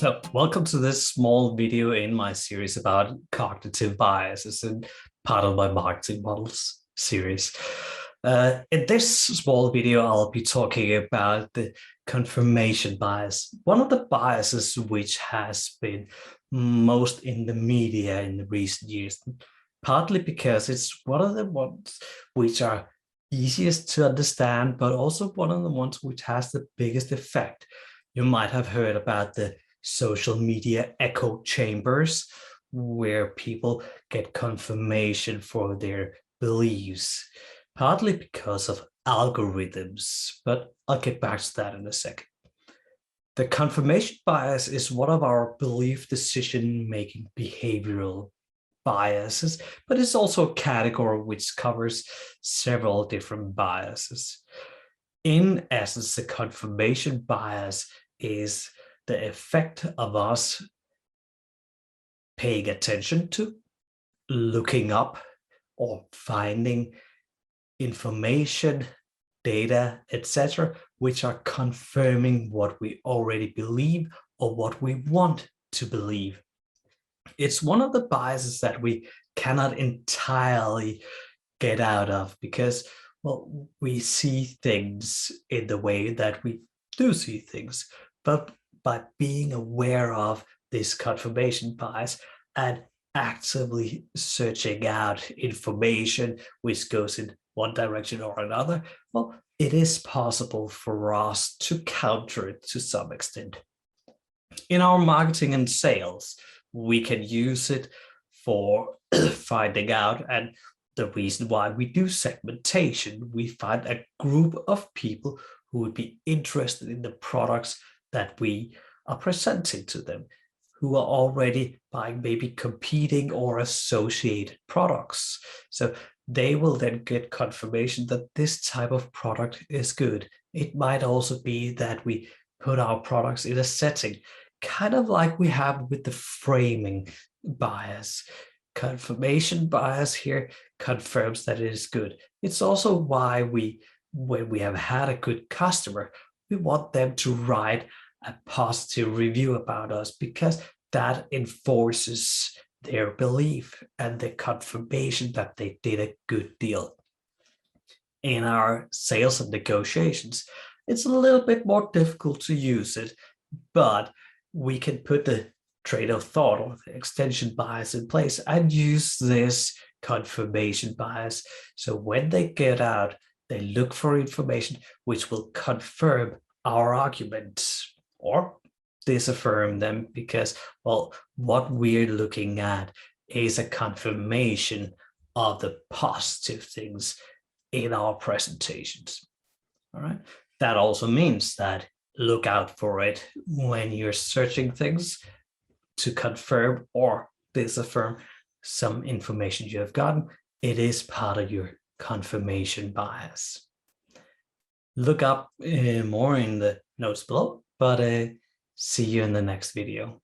So welcome to this small video in my series about cognitive biases and part of my marketing models series. In this small video, I'll be talking about the confirmation bias, one of the biases which has been most in the media in the recent years, partly because it's one of the ones which are easiest to understand, but also one of the ones which has the biggest effect. You might have heard about the social media echo chambers, where people get confirmation for their beliefs, partly because of algorithms, but I'll get back to that in a second. The confirmation bias is one of our belief decision-making behavioral biases, but it's also a category which covers several different biases. In essence, the confirmation bias is the effect of us paying attention to, looking up, or finding information, data, etc., which are confirming what we already believe or what we want to believe. It's one of the biases that we cannot entirely get out of because, well, we see things in the way that we do see things, but by being aware of this confirmation bias and actively searching out information which goes in one direction or another, well, it is possible for us to counter it to some extent. In our marketing and sales, we can use it for finding out, and the reason why we do segmentation, we find a group of people who would be interested in the products that we are presenting to them, who are already buying maybe competing or associated products. So they will then get confirmation that this type of product is good. It might also be that we put our products in a setting, kind of like we have with the framing bias. Confirmation bias here confirms that it is good. It's also why when we have had a good customer, we want them to write a positive review about us, because that enforces their belief and the confirmation that they did a good deal. In our sales and negotiations, it's a little bit more difficult to use it, but we can put the train of thought or the extension bias in place and use this confirmation bias. So when they get out, they look for information which will confirm our arguments or disaffirm them, because, well, what we're looking at is a confirmation of the positive things in our presentations. All right. That also means that look out for it when you're searching things to confirm or disaffirm some information you have gotten. It is part of your confirmation bias. Look up more in the notes below, but see you in the next video.